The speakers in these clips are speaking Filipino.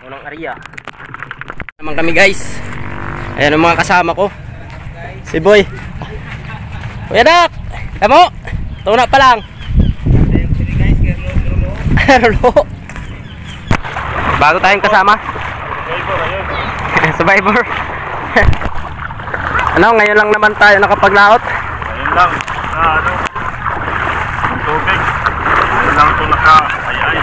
Unang area. Naman kami guys. Ayan ang mga kasama ko. Si Boy. Kuya Dak! Tamo! Tuna pa lang. Bago tayong kasama. Survivor. Ano, ngayon lang naman tayo nakapaglaot. Ngayon lang. Yung tubig. Ngayon lang ito naka-ay-ay.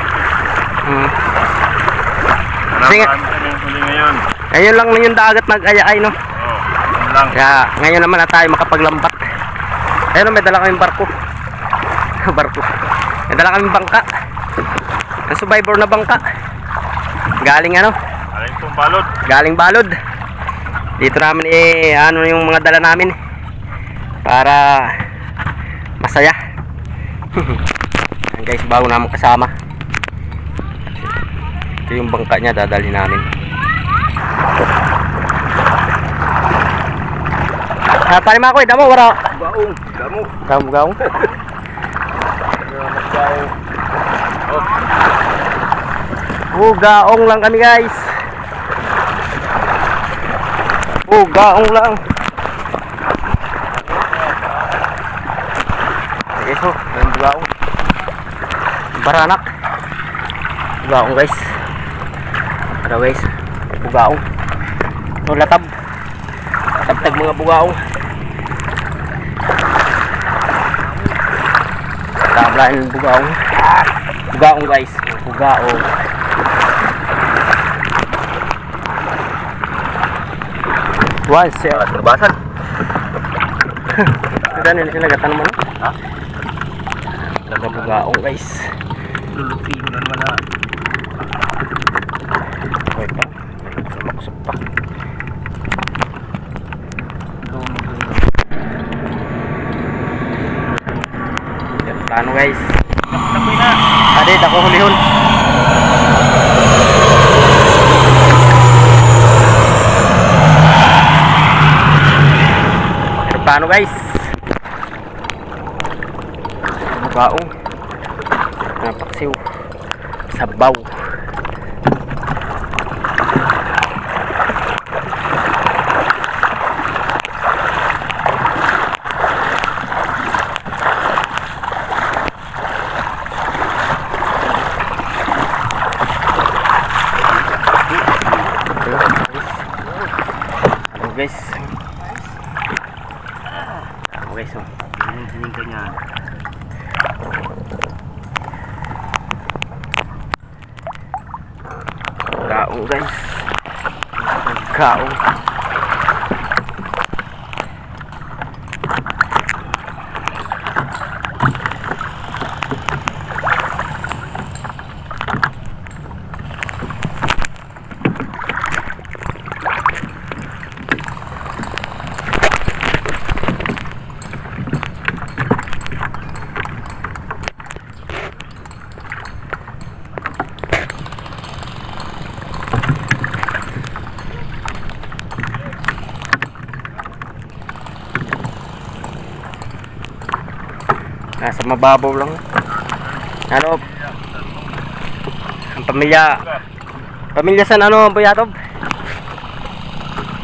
Marami kami huli ngayon. Ngayon lang na yung dagat nag-ay-ay, no? Oo, ngayon lang. Kaya ngayon naman na tayo makapaglambat. Ayun, may dala kaming barko. Barko. May dala kaming bangka. Ang survivor na bangka. Galing ano? Galing itong balod. Galing balod. Dito namin ano yung mga dala namin para masaya. Guys, bago namin kasama. Ito yung bangka niya, dadalhin namin. Palima ko, damo wala. Gaong, damo. Gaong. Gaong lang kami guys. Gaong lang. Okay, so, yung gaong. Baranak. Gaong guys. Ano guys? Bugaong. No, latab. Tabtag mga bugaong. Tablaan yung bugaong. Bugaong guys. Bugaong. Once ya. Terbasan. Kita nih sinagatan mo. Ha? Laga bugaong guys. Lulutin na naman na. Wait lang. Makusap pa. Yan plano guys. Tapoy na. Adit ako hulihon. Plano guys. Bugaong. Napaksiw. Sabaw. Ano guys? Guys, oh. Hining ka niya. Gaong guys. Gaong. Nasa mababaw lang. Ano? Ang pamilya san ano, Boyatob?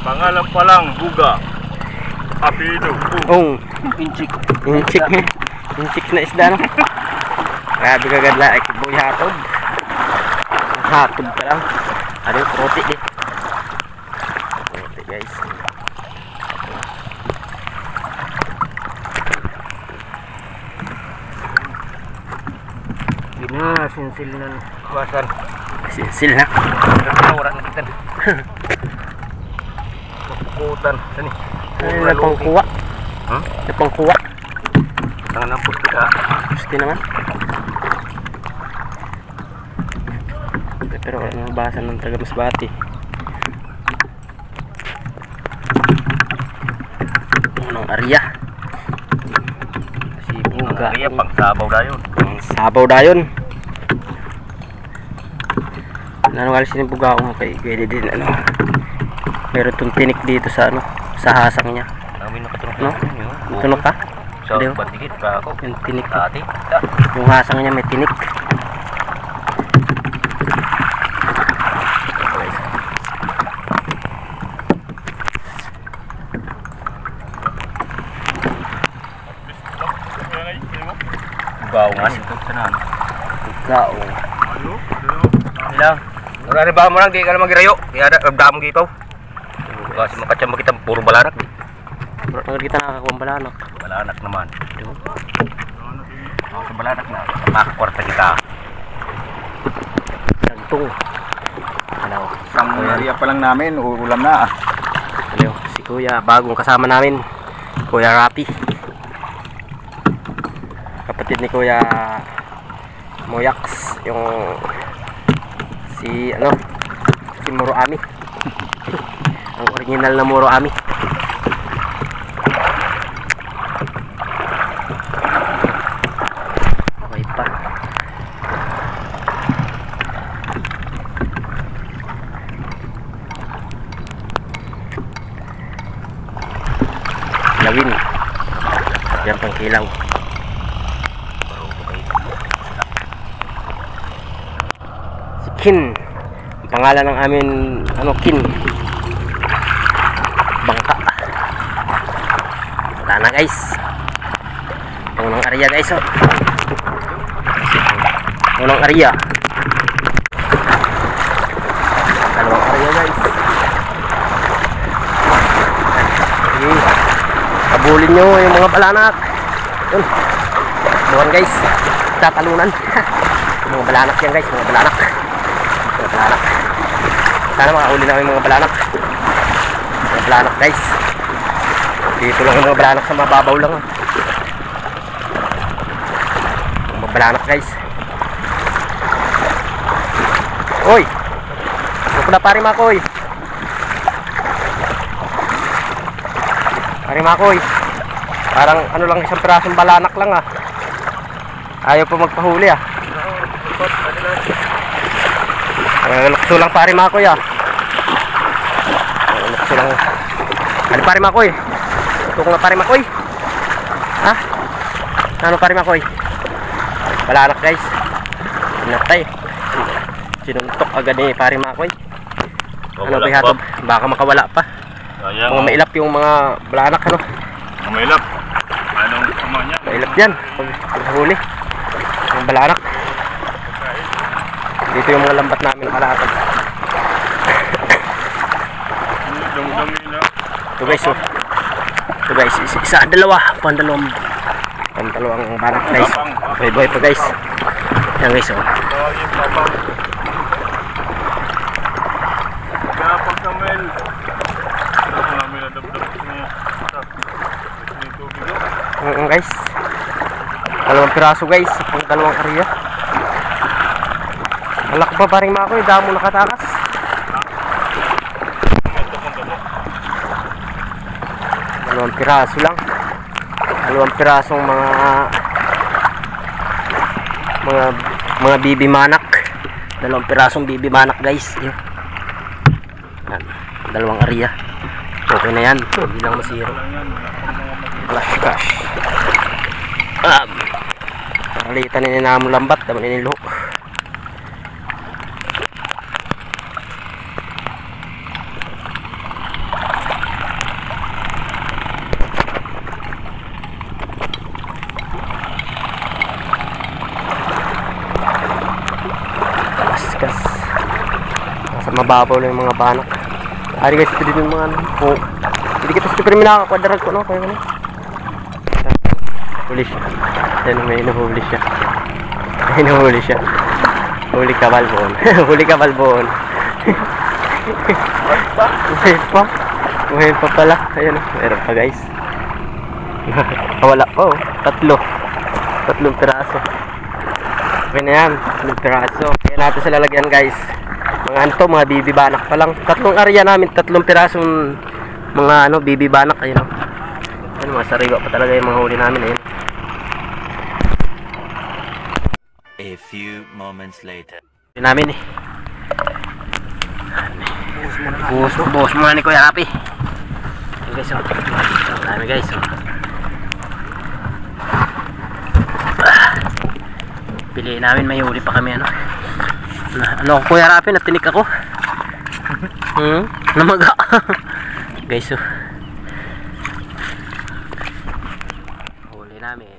Pangalan pa lang, Buga. Apelido, Inchik. Inchik na isda, no? Grabe kagadla, ay Boyatob. Hatob ka lang. Ano yung prote eh. Prote guys. sinsil na kuwasan. Sinsil na. Orang na kita. Kukutan. Sani. Ay, napangkuwa. Napangkuwa. Tangan ng pusti ha. Pusti naman. Pero wala nang bahasan ng taga Masbate. Anong area? Si Buga. Area pang sabaw dayon. Sabaw dayon. Nanungal si Buga ako kay pwede din ano. Meron tong tinik dito sa ano, sa hasang niya. Amin nakatunog no? Tunog ka? So, batigit ka ako. Yung tinik. Ati. Yung hasang niya may tinik. Gaungan ito sa nan. Gaong. Ilang. Wala ba mo lang di ka na magirayo. Kaya damo gito. Kasi makachamba kita puro balanak. Ang kita nakakakuha balanak. Balanak naman. Sa balanak na makakwarta kita. Nagtong. Hello. Isang area pa lang namin, ulam na. Hello. Si Kuya, bagong kasama namin. Kuya Rapi. Kapatid ni Kuya Moyax. Yung si Muro Ami. Ang original na Muro Ami. Okay pa. Lawin. Yan pang kilaw. Si Kin. Ang pangalan ng amin Kin. Bangka. Wala na guys. Unang area guys oh. Unang area. Dalawang area guys. Okay. Kabulin nyo yung mga balanak. Yun. Buwan guys. Tatalunan. Yung mga balanak yan guys. Mga balanak. Mga balanak. Sana makahuli namin mga balanak. Mga balanak guys. Dito lang yung mga balanak sa mababaw lang. Mga balanak guys. Oy! Huwag na pare Makoy. Pare Makoy. Parang ano lang isang pirasong balanak lang ah. Ayaw pa magpahuli ah. Lukso lang pare Makoy ah. Lukso lang. Ano pare Makoy? Ito nga pare Makoy. Ha? Ano pare Makoy? Balanak guys. Pinatay. Sinuntok agad ni pare Makoy. Ano ba hatod? Baka makawala pa. Mga mailap yung mga balanak ano. Mga mailap. Anong sama niya? Mailap yan. Pag huli. Yung balanak. Dito yung mga lambat namin nakalatag. Dami na. Ito guys oh. Ito guys. Isa, dalawa. Pandalawang balanak guys. Buhay pa guys. Yan guys oh. Kapag Samuel. Ako namin nadabdab niya. Guys. Dalawang piraso guys. Pang dalawang area. Malak pa paring Makoy. Damo nakatakas. Dalawang piraso lang. Dalawang pirasong mga bibi manak. Dalawang pirasong bibi manak guys. Yan. Dalawang area. Okay na yan. Hindi lang masiro. Flash cash. Palitan ni namo lambat. Daman ni luho. Kaskas. Nasa mababaw lang yung mga banak. Ari guys, ito din yung mga po. Hindi kita sa pero minakakwadrag ko no, kaya ano. Huli siya. Yan, may inuhuli siya. May inuhuli siya. Huli ka balbon. Huli ka balbon. Buhay pa. Buhay pa pala. Ayan, meron pa guys. Wala pa oh. Tatlong piraso. Okay na yan. Tatlong piraso. Kaya natin sa lalagyan guys. Mga anto, mga bibibanak pa lang. Tatlong area namin, tatlong pirasong mga bibibanak. Ayun o. Ayun, mga sariwa pa talaga yung mga huli namin. Ayun. A few moments later. Ayun namin eh. Buhos muna ni Kuya Rapi. Ayun guys o. Dami guys o. Piliin namin, may huli pa kami ano. Ano ako Kuya Rapi, natinik ako. Namaga. Guys, huli namin.